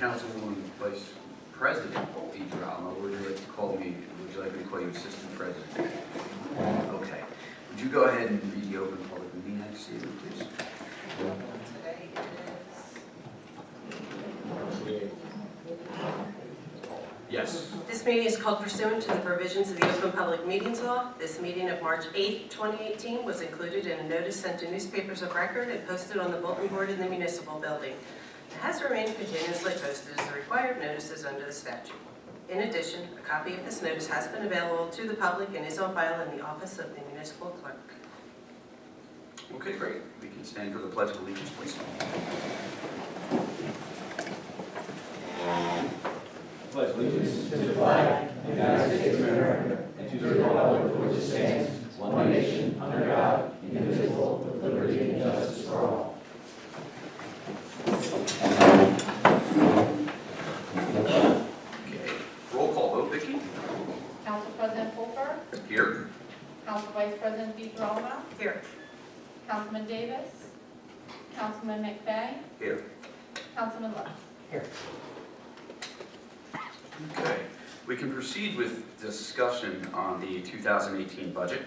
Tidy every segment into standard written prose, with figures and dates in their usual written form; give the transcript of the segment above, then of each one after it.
Councilwoman Vice President DiGirolamo, would you like to call me, would you like me to call you Assistant President? Okay. Would you go ahead and read the open public meeting act statement, please? Today is... Yes. This meeting is called pursuant to the provisions of the Open Public Meetings Law. This meeting of March 8, 2018 was included in a notice sent to newspapers of record and posted on the bulletin board in the municipal building. It has remained continuously posted as the required notices under the statute. In addition, a copy of this notice has been available to the public and is on file in the office of the municipal clerk. Okay, great. We can stand for the Pledge of Allegiance, please. Pledge allegiance to the flag of the United States of America and to the republic for which it stands, one nation, under God, indivisible, with liberty and justice for all. Okay. Roll call vote, Vicki? Council President Phillipsburg, Here. Council Vice President DiGirolamo, Here. Councilman Davis, Councilman McVeigh, Here. Councilman Lutz. Okay, we can proceed with discussion on the 2018 budget.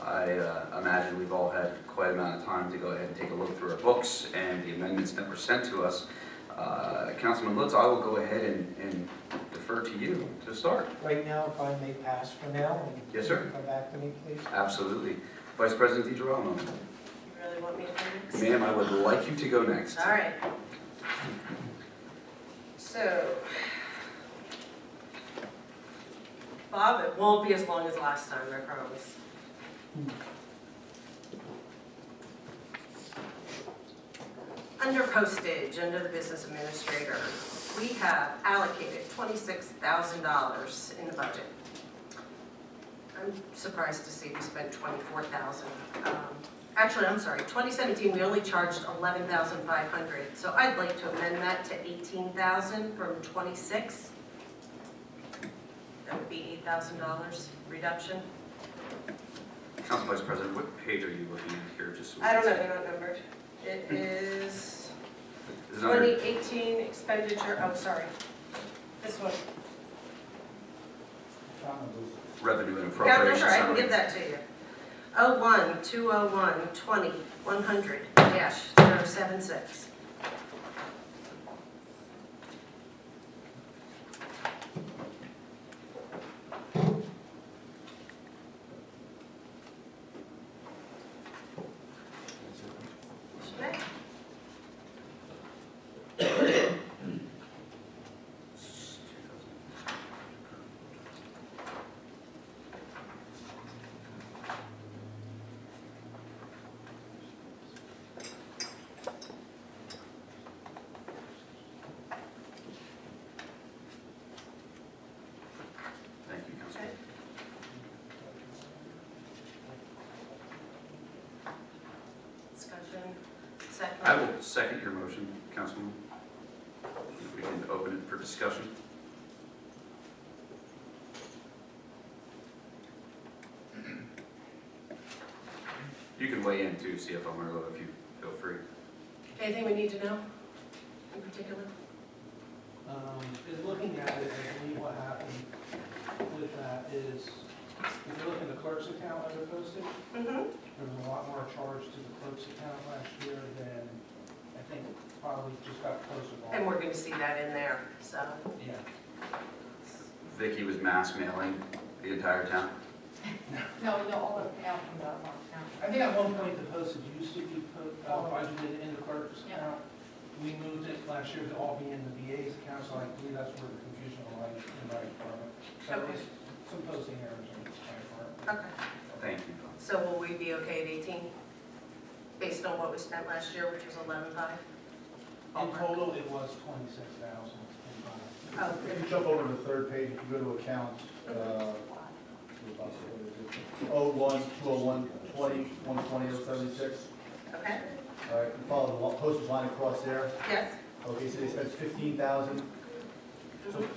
I imagine we've all had quite a amount of time to go ahead and take a look through our books and the amendments that were sent to us. Councilman Lutz, I will go ahead and defer to you to start. Right now, if I may pass for now, and Yes, sir. come back to me, please. Absolutely. Vice President DiGirolamo. You really want me to do this? Ma'am, I would like you to go next. All right. So, Bob, it won't be as long as last time, I promise. Under postage, under the business administrator, we have allocated $26,000 in the budget. I'm surprised to see we spent $24,000. Actually, I'm sorry, 2017, we only charged $11,500. So I'd like to amend that to $18,000 from 26. That would be $8,000 reduction. Council Vice President, what page are you looking at here? Just so we I don't can know, see? they're not numbered. It is Is it under 2018 expenditure, oh, sorry. This one. revenue and Yeah, appropriation sure, I can summary? give that to you. 01-201-20-100-076. Thank you, Councilman. Discussion, second. I will second your motion, Councilman. If we can open it for discussion. You can weigh in too, CFO Merlo, if you feel free. Anything we need to know in particular? In looking at it, I believe what happened with that is, if you look in the clerk's account under postage, Mm-hmm. there was a lot more charge to the clerk's account last year than, I think, probably just got posted on. And we're going to see that in there, so. Yeah. Vicky was mass mailing the entire town. No, all of the out from the account. I think at one point the postage used to be budgeted in the clerk's Yeah. account. We moved it last year to all be in the VA's account, so I believe that's where the confusion lies in my department. So Okay. there's some posting errors in my department. Okay. Thank you. So will we be okay at 18? Based on what we spent last year, which was 11.5? In total, it was 26,000. Oh, If you jump over to the third page, if you go to accounts, 01-201-20-120-076. okay. All right, you follow the postage line across there. Yes. Okay, so they spent 15,000.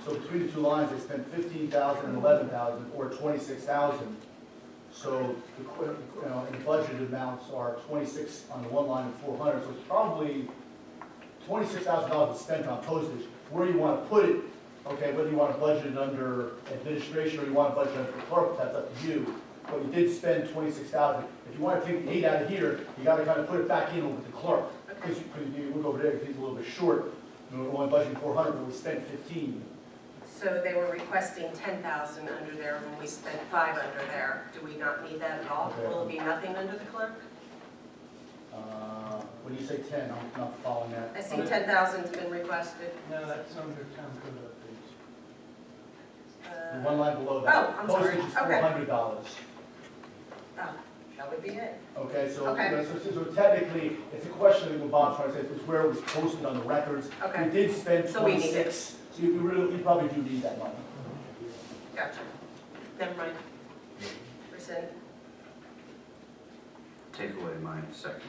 So between the two lines, they spent 15,000 and 11,000, or 26,000. So the budgeted amounts are 26 on the one line and 400. So it's probably $26,000 was spent on postage. Where you want to put it, okay, whether you want to budget it under administration or you want to budget it under the clerk, that's up to you. But you did spend $26,000. If you want to take the 8 out of here, you got to kind of put it back in with the clerk. Because you look over there, he's a little bit short. We're only budgeting 400, but we spent 15. So they were requesting 10,000 under there when we spent 5 under there. Do we not need that at all? Okay. Will it be nothing under the clerk? When you say 10, I'm not following that. I see 10,000's been requested. No, that's under town code updates. The one line below that. Oh, I'm sorry. Postage is Okay. $400. Oh, that would be it. Okay, so, Okay. so technically, it's a question of what Bob's trying to say, it's where it was posted on the records. Okay. We did spend So we need it. 26, so you probably do need that money. Gotcha. Never mind. Rescind. Take away my second.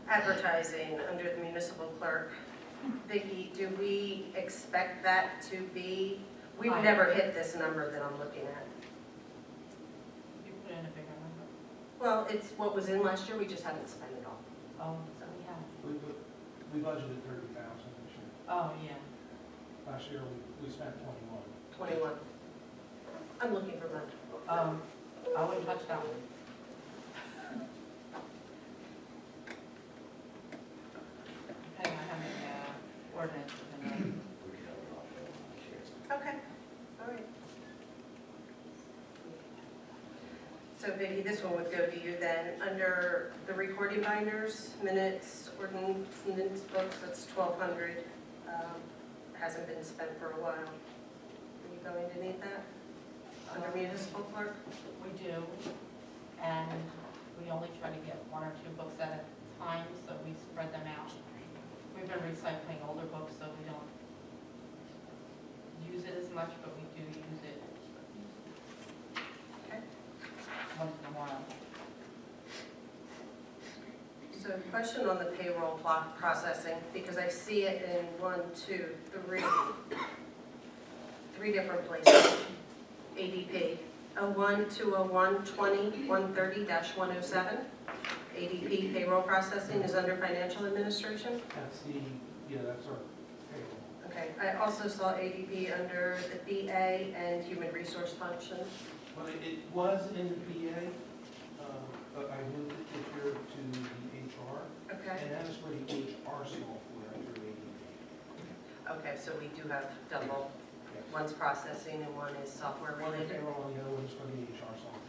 Advertising under the municipal clerk. Vicki, do we expect that to be, we've Aye. never hit this number that I'm looking at. You put in a bigger number. Well, it's what was in last year, we just haven't spent it all. Oh, so we have. We budgeted 30,000 this year. Oh, yeah. Last year, we spent 21. 21. I'm looking for money. I wouldn't touch that one. Depending on how many ordinances in Okay, all right. So Vicki, this one would go to you then. Under the recording binders, minutes, ordinance books, that's 1,200. Hasn't been spent for a while. Are you going to need that under municipal clerk? We do, and we only try to get 1 or 2 books at a time, so we spread them out. We've been recycling older books, so we don't use it as much, but we do use it Okay. once in a while. So question on the payroll processing, because I see it in 3 different places. ADP, 01, 201, 20, 130-107. ADP payroll processing is under financial administration. That's that's our payroll. Okay, I also saw ADP under the BA and human resource function. Well, it was in the PA, but I moved it this year to the HR, Okay, and that is for the HR software through ADP. okay, so we do have double, Yes. one's processing and one is software One is related. payroll, and the other one is for the HR software.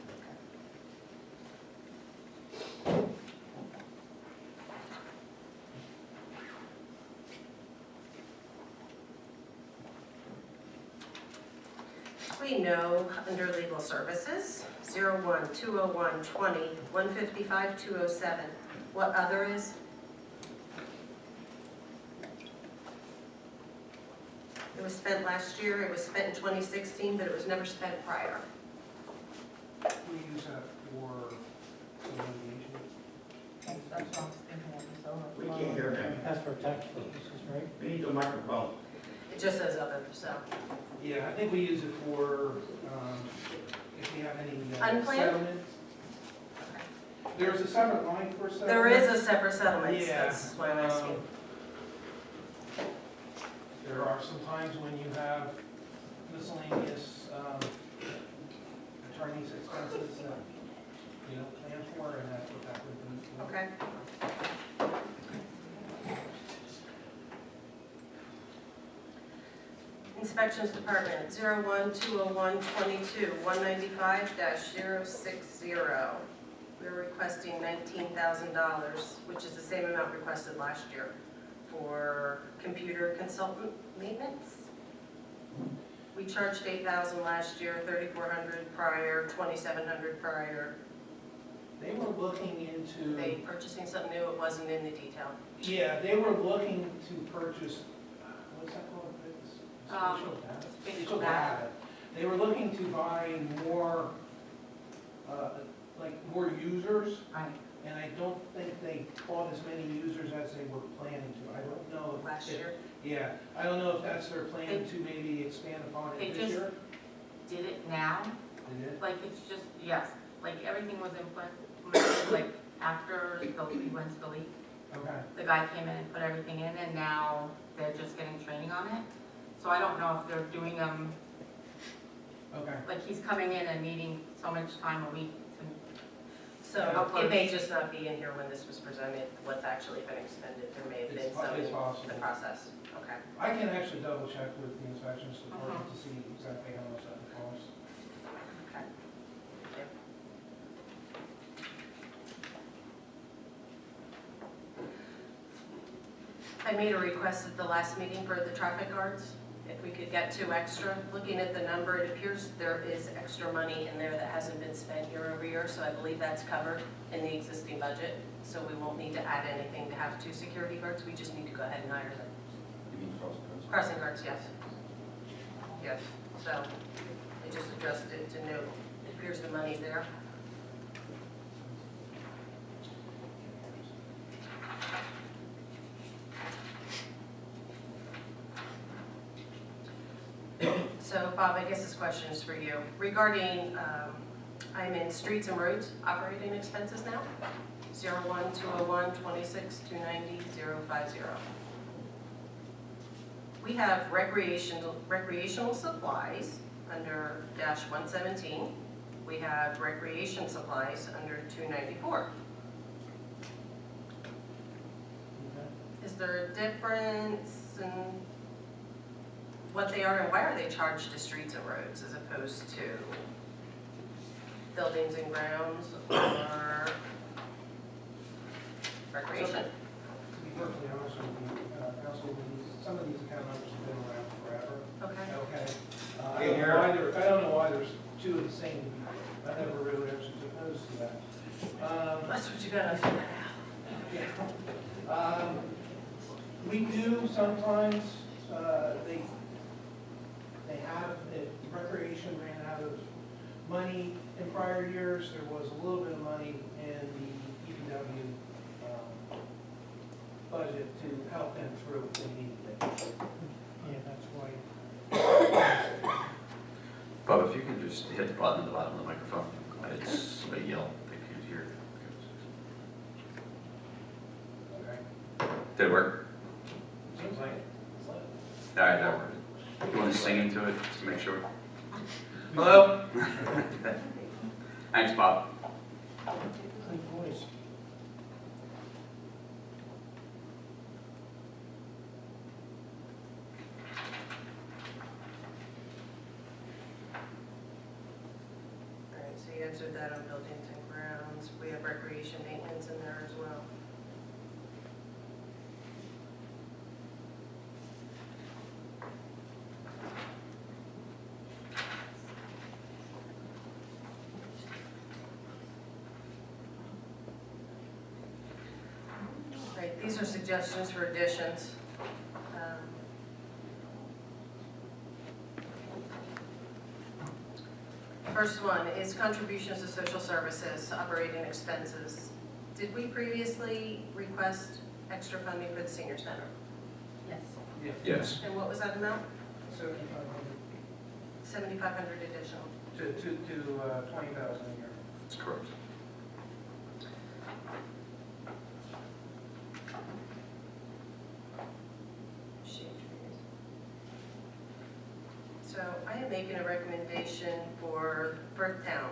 We know under legal services, 01, 201, 20, 155, 207. What other is? It was spent last year, it was spent in 2016, but it was never spent prior. We use that for litigation. That's what I was thinking of, this over. We can't hear them. That's for tax purposes, right? We need the microphone. It just says other, so. Yeah, I think we use it for, if we have any Unplanned? settlements. There's a separate line for settlements. There is a separate settlement, Yeah, that's why I'm asking. There are some times when you have miscellaneous attorney's expenses that you don't plan for, and that's what that would be. for. Okay. Inspections Department, 01, 201, 22, 195-060. We're requesting $19,000, which is the same amount requested last year for computer consultant maintenance. We charged $8,000 last year, $3,400 prior, $2,700 prior. They were looking into. They purchasing something new, it wasn't in the detail. Yeah, they were looking to purchase, what's that called? Spatial data? spatial data. They were looking to buy more, more users, Right. and I don't think they bought as many users as they were planning to. I don't know if last year. Yeah, I don't know if that's their plan to maybe expand upon They it this just- year. Did it now, They did? like it's just, yes, like everything was implemented, like after we went to the league. Okay. The guy came in and put everything in, and now they're just getting training on it. So I don't know if they're doing them, Okay. like he's coming in and needing so much time a week to, So it may just not be in here when this was presented, what's actually been expended. There may have been It's some in possible. the process. Okay. I can actually double check with the inspections department to see exactly how much that would cost. Okay. I made a request at the last meeting for the traffic guards, if we could get 2 extra. Looking at the number, it appears there is extra money in there that hasn't been spent year over year, so I believe that's covered in the existing budget. So we won't need to add anything to have 2 security guards, we just need to go ahead and hire them. You mean crossing guards? Crossing guards, yes. Yes, so I just addressed it to note, it appears the money's there. So Bob, I guess this question is for you. Regarding, I'm in streets and roads operating expenses now, 01201-26-290-050. We have recreational supplies under dash 117. We have recreation supplies under 294. Is there a difference in what they are and why are they charged to streets and roads as opposed to buildings and grounds or recreation? To be perfectly honest with you, Councilwoman, some of these account numbers have been around forever. Okay. Okay. I don't know why there's 2 of the same. I never really actually took notice of that. That's what you gotta figure out. We do sometimes, they have, if recreation ran out of money in prior years, there was a little bit of money in the EPW budget to help them through if they needed it. Yeah, that's why. Bob, if you can just hit the button at the bottom of the microphone, it's a yell, they can't hear. Okay. Did it work? Seems like it. All right, that worked. You want to sing into it, just to make sure? Hello? Thanks, Bob. Good voice. All right, so you answered that on buildings and grounds. We have recreation maintenance in there as well. Right, these are suggestions for additions. First one is contributions to social services, operating expenses. Did we previously request extra funding for the senior center? yes. Yeah. Yes. And what was that amount? 7,500 7,500 additional. to 20,000 a year. That's correct. So I am making a recommendation for Firth Town.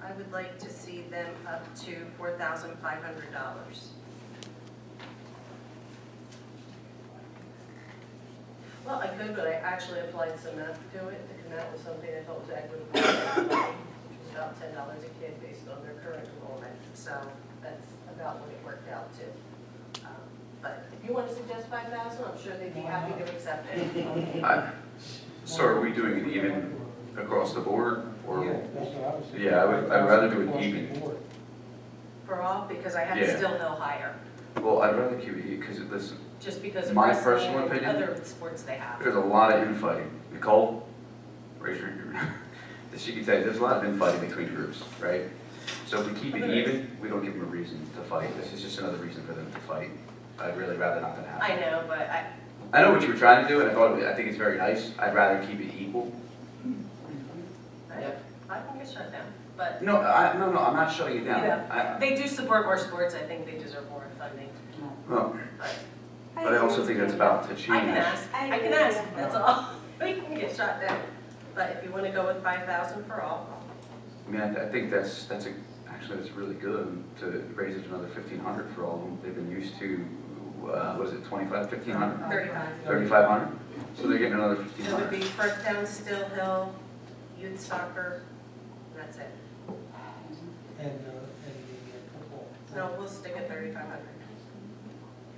I would like to see them up to $4,500. Well, I could, but I actually applied some math to it to come out with something I felt was equitable, which was about $10 a kid based on their current enrollment. So that's about what it worked out to. But if you want to suggest 5,000, I'm sure they'd be happy to accept it. So are we doing it even across the board, or? that's what I was thinking. Yeah, I'd rather do it even. For all, because I had Yeah. Still Hill higher, Well, I'd rather keep it, because listen, just because of My wrestling personal and opinion? other sports they have. there's a lot of infighting. Nicole, raise your, she can tell you, there's a lot of infighting between groups, right? So if we keep it even, we don't give them a reason to fight. This is just another reason for them to fight. I'd really rather not that happen. I know, but I know what you were trying to do, and I think it's very nice. I'd rather keep it equal. Yep. I can get shut down, but, No, I'm not shutting it down. yeah, they do support more sports, I think they deserve more funding. Well, But but I also think that's about to change. I can ask, that's all. We can get shot down. But if you want to go with 5,000 for all, I mean, I think actually that's really good to raise it to another 1,500 for all of them. They've been used to, what is it, 2,500, 1,500? 35. 3,500? So they're getting another It would 1,500. be Parktown, Still Hill, youth soccer, and that's it. And the football. No, we'll stick at 3,500.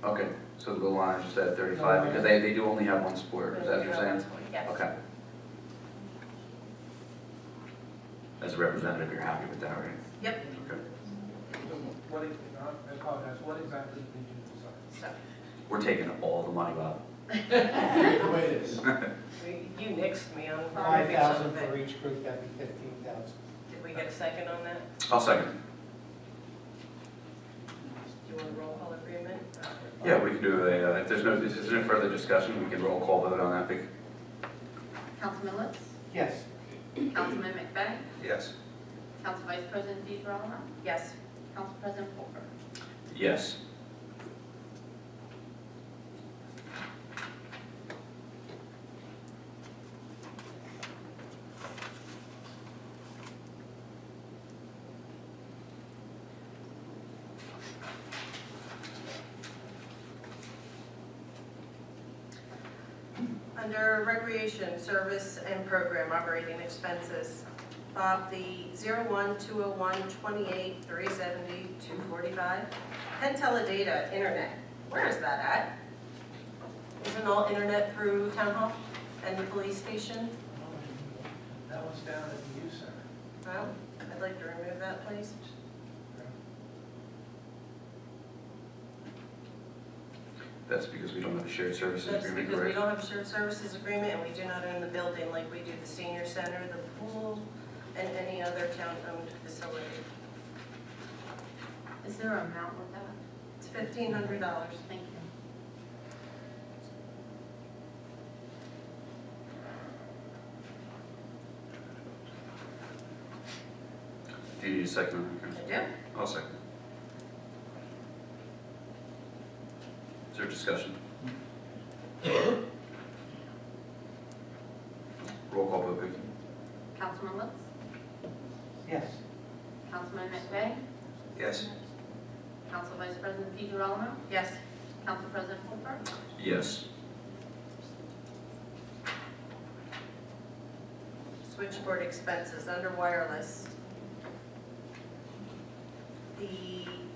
Okay, so the goal line is just at 35, because they do only have one sport, is that what you're saying? Yes. Okay. As a representative, you're happy with that, right? Yep. Okay. I apologize, what exactly did you decide? So, We're taking all the money, Bob. The way it is. you nixed me on. 5,000 for each group, that'd be 15,000. Did we get a second on that? I'll second. Do you want a roll call agreement? Yeah, we can do if there's no further discussion, we can roll call vote on that. Councilman Litz, Yes. Councilman McVeigh, Yes. Council Vice President DeGrova, Yes. Council President Polk. Yes. Under recreation, service and program operating expenses, Bob, the 01-201-28-370-245, Penn Teledata Internet, where is that at? Isn't all internet through Town Hall and the police station? That was down at the youth center. Well, I'd like to remove that, please. That's because we don't have a shared services That's agreement, because we correct? don't have a shared services agreement and we do not own the building like we do the senior center, the pool, and any other town-owned facility. Is there an amount with that? It's $1,500. Thank you. Do you need a second on that, I Chris? do. I'll second. Is there discussion? Roll call vote, Vicky. Councilman Litz, Yes. Councilman McVeigh, Yes. Council Vice President DeGrova, Yes. Council President Polk. Yes. Switchboard expenses under wireless.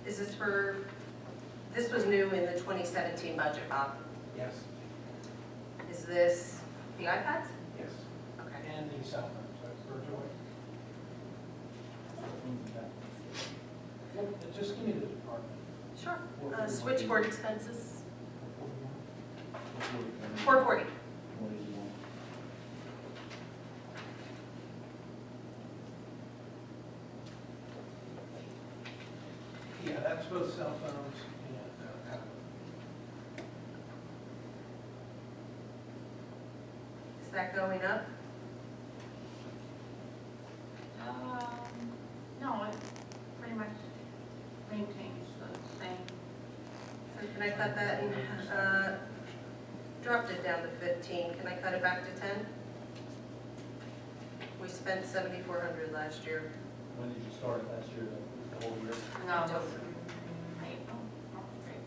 Is this for, this was new in the 2017 budget, Bob. Yes, Is this the iPads? yes. Okay. And the cell phones, so for joy. Just give me the department. Sure. Switchboard expenses, 440. Yeah, that's both cell phones and tablet. Is that going up? No, it pretty much maintains the same. So can I cut that and, dropped it down to 15, can I cut it back to 10? We spent 7,400 last year. When did you start it last year, the whole year? No, it was April. Okay.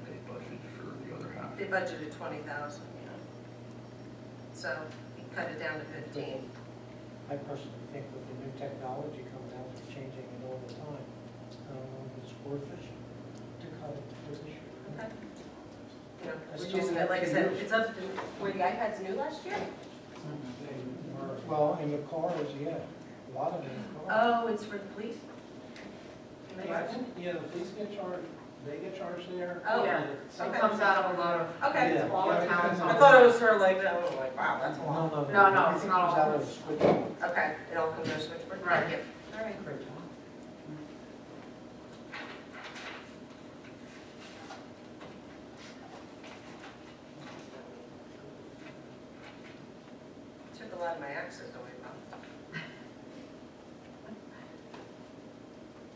They budgeted for the other half. They budgeted 20,000, yeah. So we cut it down to 15. I personally think with the new technology coming out, it's changing it all the time. It's worth it to cut it for this year. Okay. You know, That's we're still using it, like I up to said, you. it's up to, were the iPads new last year? Well, in the cars, yeah, a lot of them in the cars. Oh, it's for the police? Yeah, the police get charged, they get charged there. Oh, Yeah. And It sometimes comes out of a lot of, Okay. Yeah. all the Yeah, it towns. depends I on- thought it was sort of like, that. I'm like, wow, that's a lot. No, No, no, everything it's not comes all. out of the switchboard. Okay, it all comes out of switchboard? Right. Thank you. All right. Great job. glad my accent away, Bob.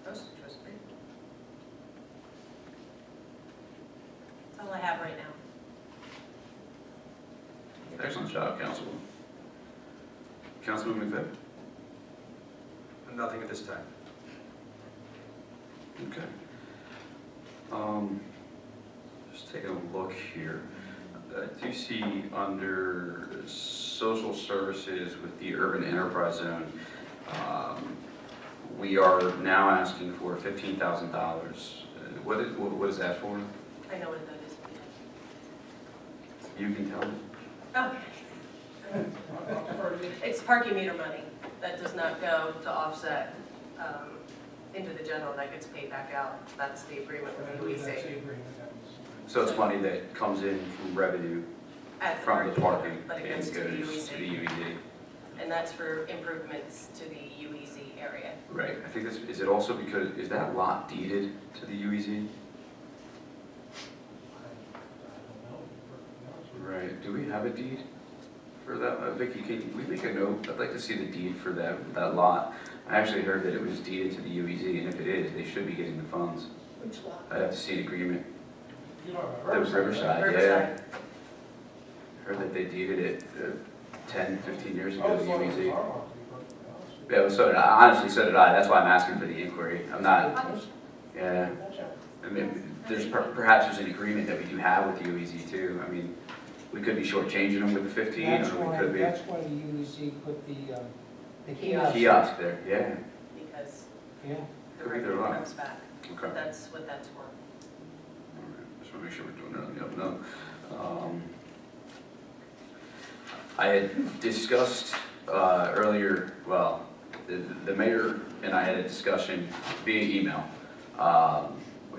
Postage was big. That's all I have right now. Excellent job, Councilwoman. Councilman McVeigh? Nothing at this time. Okay. Just taking a look here. I do see under social services with the urban enterprise zone, we are now asking for $15,000. What is that for? I know what that is. You can tell me. Okay. It's parking meter money. That does not go to offset into the general, that gets paid back out. That's the agreement I with believe the that's the UEC. agreement that was. So it's money that comes in from revenue At from the parking but it and goes goes to the to the UEC. UEZ. And that's for improvements to the UEZ area. Right, I think this, is it also because, is that lot deeded to the UEZ? I don't know, to be perfectly honest with you. Right, do we have a deed for that? Vicky, can we make a note? I'd like to see the deed for that lot. I actually heard that it was deeded to the UEZ, and if it is, they should be getting the funds. Which lot? I'd have to see an agreement. You know, The Riverside, right? Riverside, yeah. Heard that they deeded it 10, 15 years ago Oh, to as the long as it's UEZ. our lot, to be perfectly honest with you. Yeah, well, so did I, honestly, so did I. That's why I'm asking for the inquiry. I'm not, yeah. I mean, perhaps there's an agreement that we do have with the UEZ too. I mean, we could be shortchanging them with the 15, That's or we why, could be that's why the UEC put the Kiosk. kiosk there, yeah. Because Yeah. the Could be revenue they're wrong. comes back. Okay. That's what that's for. All right. Just want to make sure we're doing it on the up and up. I had discussed earlier, well, the mayor and I had a discussion via email.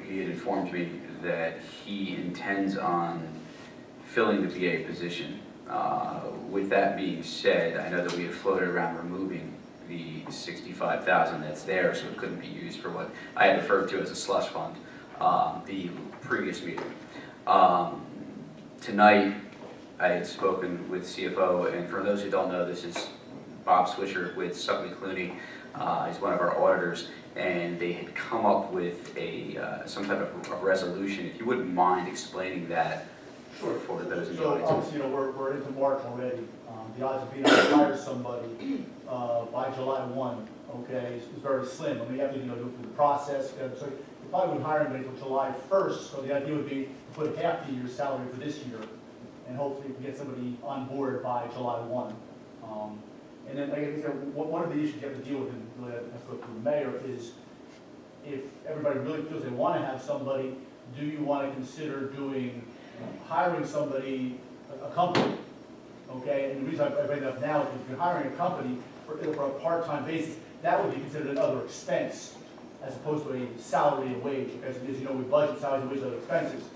He had informed me that he intends on filling the VA position. With that being said, I know that we had floated around removing the $65,000 that's there, so it couldn't be used for what I had referred to as a slush fund, the previous meeting. Tonight, I had spoken with CFO, and for those who don't know, this is Bob Swisher with Suckley Clooney. He's one of our auditors, and they had come up with some type of resolution. If you wouldn't mind explaining that for those in the So audience. obviously, you know, we're into March already. The odds of being able to hire somebody by July 1, okay, is very slim. I mean, you have to, you know, go through the process. So you probably wouldn't hire anybody until July 1st. So the idea would be to put half the year's salary for this year, and hopefully we can get somebody on board by July 1. And then, like I said, one of the issues you have to deal with, and really I have to go through the mayor, is if everybody really feels they want to have somebody, do you want to consider doing, hiring somebody, a company? Okay, and the reason I bring that up now is if you're hiring a company for a part-time basis, that would be considered another expense as opposed to a salary and wage, because as you know, we budget salaries and wages other expenses.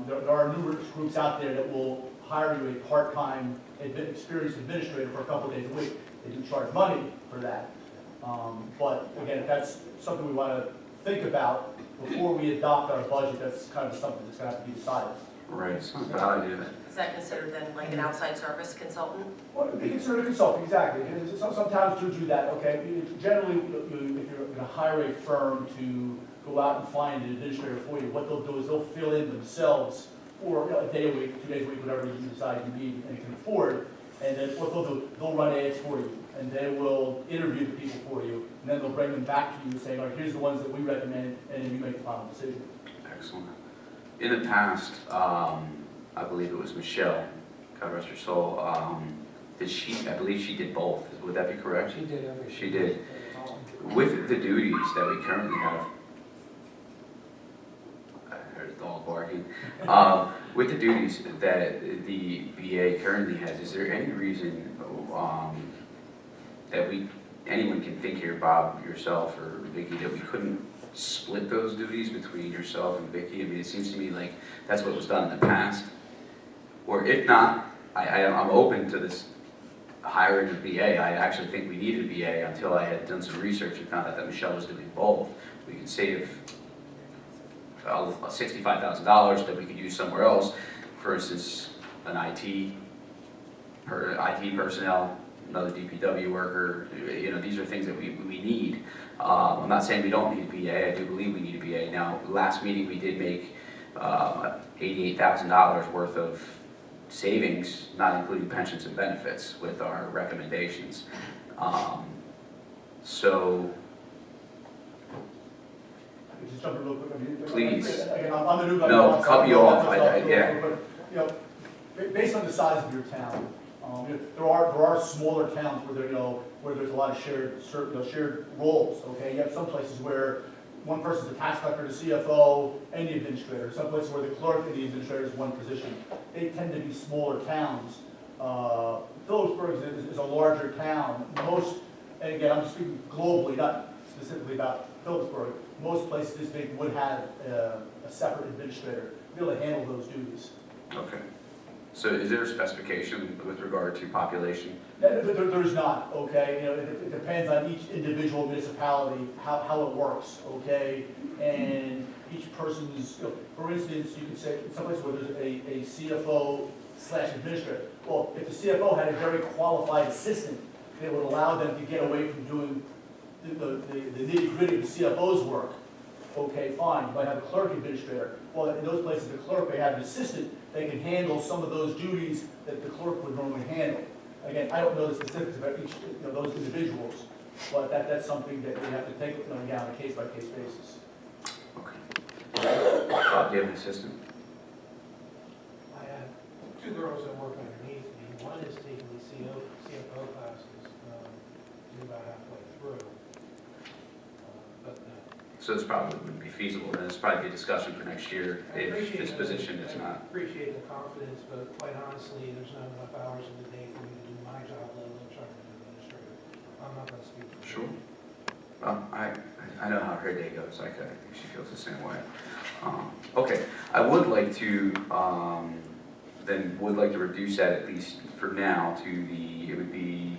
There are numerous groups out there that will hire you a part-time experienced administrator for a couple of days a week. They do charge money for that. But again, if that's something we want to think about before we adopt our budget, that's kind of something that's going to have to be decided. Right, it's not a bad idea. Is that considered then like an outside service consultant? Well, it'd be considered a consulting, exactly. And some towns do that, okay? Generally, if you're going to hire a firm to go out and find an administrator for you, what they'll do is they'll fill in themselves for a day a week, 2 days a week, whatever you decide you need and can afford. And then what they'll do, they'll run ads for you, and they will interview the people for you, and then they'll bring them back to you saying, all right, here's the ones that we recommend, and then you make the final decision. Excellent. In the past, I believe it was Michelle, God rest her soul, I believe she did both. Would that be correct? She did everything. She did. With the duties that we currently have, I heard a dog barking. With the duties that the VA currently has, is there any reason that anyone can think here, Bob, yourself, or Vicky, that we couldn't split those duties between yourself and Vicky? I mean, it seems to me like that's what was done in the past. Or if not, I'm open to this hiring a VA. I actually think we needed a VA until I had done some research and found out that Michelle was doing both. We could save $65,000 that we could use somewhere else. For instance, an IT personnel, another DPW worker, these are things that we need. I'm not saying we don't need a BA, I do believe we need a BA. Now, last meeting, we did make $88,000 worth of savings, not including pensions and benefits, with our recommendations. So, Just jump in real quick. I mean, Please. Again, I'm the new guy. No, so cut I me don't off, know that much yeah. about it, but, based on the size of your town, there are smaller towns where where there's a lot of shared roles, okay? You have some places where one person's the tax collector, the CFO, and the administrator. Some places where the clerk and the administrator is one position. They tend to be smaller towns. Phillipsburg is a larger town. And again, I'm speaking globally, not specifically about Phillipsburg. Most places this big would have a separate administrator to be able to handle those duties. okay. So is there a specification with regard to population? There's not, okay? It depends on each individual municipality, how it works, okay? And each person's, for instance, you could say, in some places where there's a CFO/administrator. Well, if the CFO had a very qualified assistant, they would allow them to get away from doing the nitty-gritty of the CFO's work. Okay, fine, you might have a clerk administrator. Well, in those places, the clerk may have an assistant, they can handle some of those duties that the clerk would normally handle. Again, I don't know the specifics about each, those individuals, but that's something that we have to take down on a case-by-case basis. Okay. Bob, do you have an assistant? I have two girls that work underneath me. One is taking the CFO classes, she's about halfway through. So this probably wouldn't be feasible, and it's probably a discussion for next year if this position is I not. appreciate the confidence, but quite honestly, there's not enough hours in the day for me to do my job, let alone trying to be administrator. I'm not gonna speak for Sure. Well, I know how her day goes, I think she feels the same way. Okay, I would like to, reduce that at least for now to it would be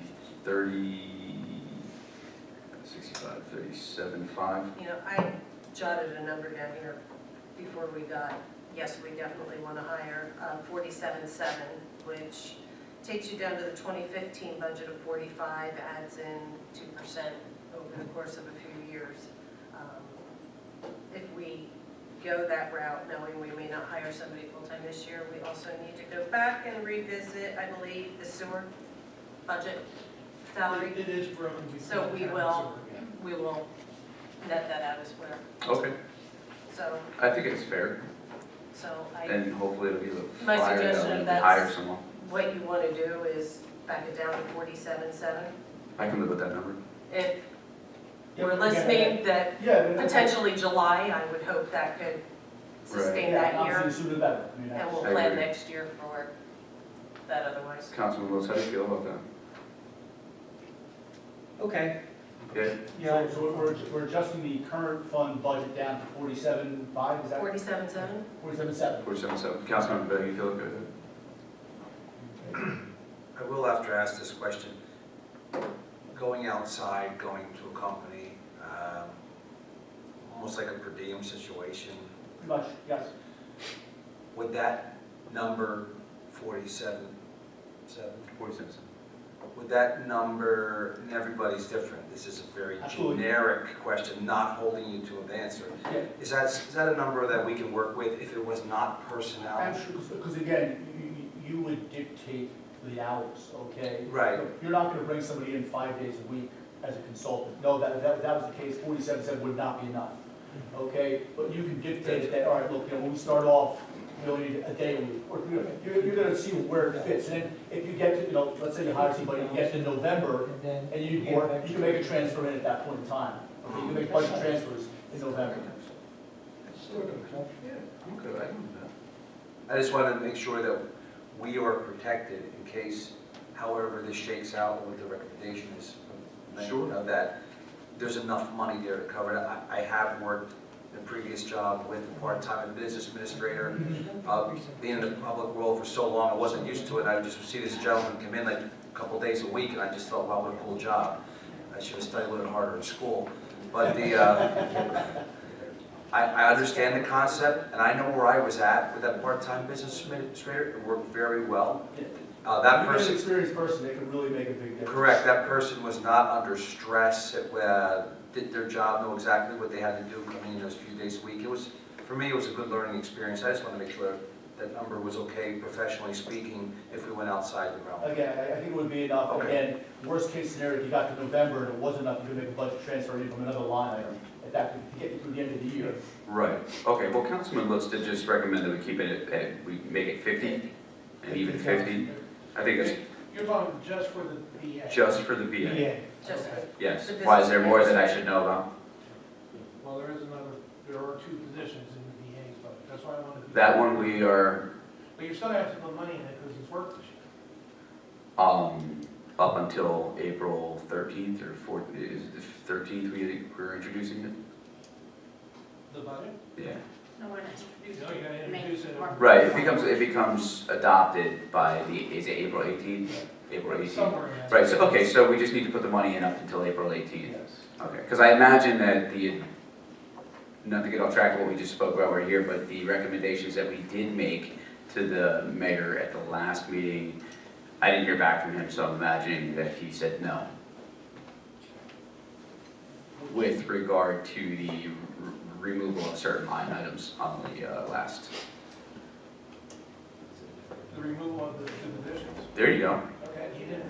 37.5. I jotted a number down here before we got, yes, we definitely want to hire 47.7, which takes you down to the 2015 budget of 45, adds in 2% over the course of a few years. If we go that route, knowing we may not hire somebody full-time this year, we also need to go back and revisit, I believe, the sewer budget salary. It is broken. So we will net that out as well. Okay, So, I think it's fair, and hopefully it'll be the My flyer suggestion, that we that's- hire someone. what you want to do is back it down to 47.7. I can live with that number. If we're listening that potentially July, I would hope that could sustain that year. Obviously, sooner the better. I mean, And that's- we'll I plan agree. next year for that otherwise. Councilman Lewis, how do you feel about that? Okay. Good? So we're adjusting the current fund budget down to 47.5, is that? 47.7? 47.7. 47.7. Councilman Bennett, you feel good? I will have to ask this question. Going outside, going to a company, almost like a per diem situation, Pretty much, yes. would that number 47.7, 47.7. would that number, and everybody's different, this is a very Absolutely. generic question, not holding you to an answer. Yeah. Is that a number that we can work with if it was not personnel? Because again, you would dictate the hours, okay? Right. You're not gonna bring somebody in 5 days a week as a consultant. No, that was the case, 47.7 would not be enough, okay? But you can dictate that, all right, look, when we start off, we only need a day a week. Or you're gonna see where it fits. And then if you get to, let's say you hire somebody, you get to November, and you need more, you can make a transfer in at that point in time. Okay, you can make budget transfers in November. I'm good, I can do that. I just want to make sure that we are protected in case, however this shakes out, what the recommendation is. Sure. That there's enough money there to cover it. I have worked in a previous job with a part-time business administrator. Being in the public world for so long, I wasn't used to it. I would just see this gentleman come in like a couple days a week, and I just thought, wow, what a cool job. I should have studied a little harder in school. But I understand the concept, and I know where I was at with that part-time business administrator. It worked very well. That If you're an person, experienced person, it can really make a big difference. correct, that person was not under stress, did their job, know exactly what they had to do, coming in those few days a week. It was, for me, it was a good learning experience. I just want to make sure that number was okay, professionally speaking, if we went outside the realm. Again, I think it would be enough. Okay. Again, worst case scenario, if you got to November and it wasn't enough, you could make a budget transfer in from another line item. If that could get you through the end of the year. Right, okay, well, Councilman Lutz did just recommend that we keep it we make it 50, and even 50. I think that's You're talking just for the VA? just for the VA. Yeah. Just, Okay. Yes. The Why, is there more that I business should know about? Well, there are two positions in the VA's budget, that's why I wanted to. That one we are, But you still have to put money in it because it's work this year. up until April 13th or 4th, is it the 13th we're introducing it? The budget? Yeah. No, we're not. No, you gotta introduce it. Right, it becomes adopted by is it April 18th? April 18th? Somewhere in that. Right, so, okay, so we just need to put the money in up until April 18th. Yes. Okay, because I imagine that not to get off track of what we just spoke about right here, but the recommendations that we did make to the mayor at the last meeting, I didn't hear back from him, so I'm imagining that he said no. With regard to the removal of certain line items on the last. The removal of the two positions. There you go. Okay, he didn't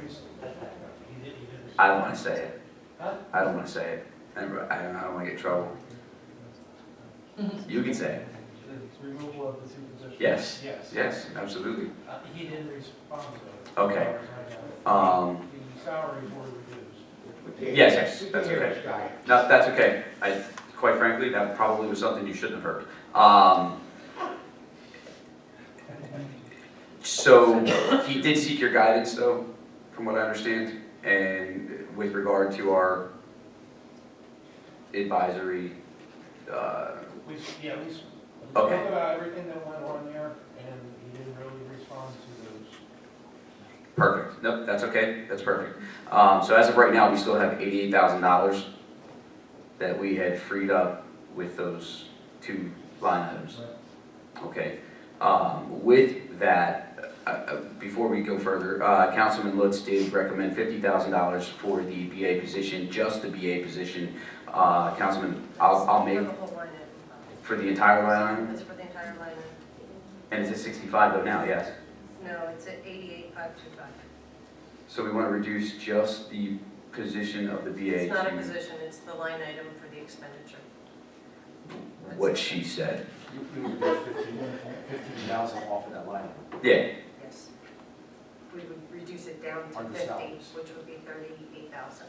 I don't want to say it. Huh? I don't want to say it. I don't want to get in trouble. You can say it. The removal of the two positions? Yes. Yes. Yes, absolutely. He didn't respond to it. Okay. The Um, salaries were reduced. Yes, that's okay. No, that's okay. Quite frankly, that probably was something you shouldn't have heard. So he did seek your guidance though, from what I understand, and with regard to our advisory, We Okay. spoke about everything that went on there, and he didn't really respond to those. perfect. Nope, that's okay, that's perfect. So as of right now, we still have $88,000 that we had freed up with those two line items. Okay. With that, before we go further, Councilman Lutz did recommend $50,000 for the BA position, just the BA position. Councilman, I'll make, For the whole line item. for the entire line item? It's for the entire line item. And it's at 65 though now, yes? No, it's at 88,525. So we want to reduce just the position of the BA It's not a to position, it's the line item for the expenditure. what she said. You would reduce 15,000 off of that line. Yeah, Yes. We would reduce it down to Under 50, salaries. which would be 38,000.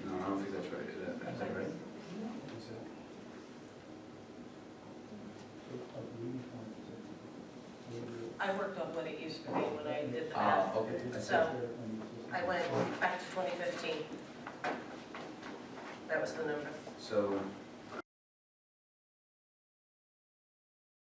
no, I don't think that's right. Is that right? I worked on what it used to be when I did the math. Okay. So I went back to 2015. That was the number. So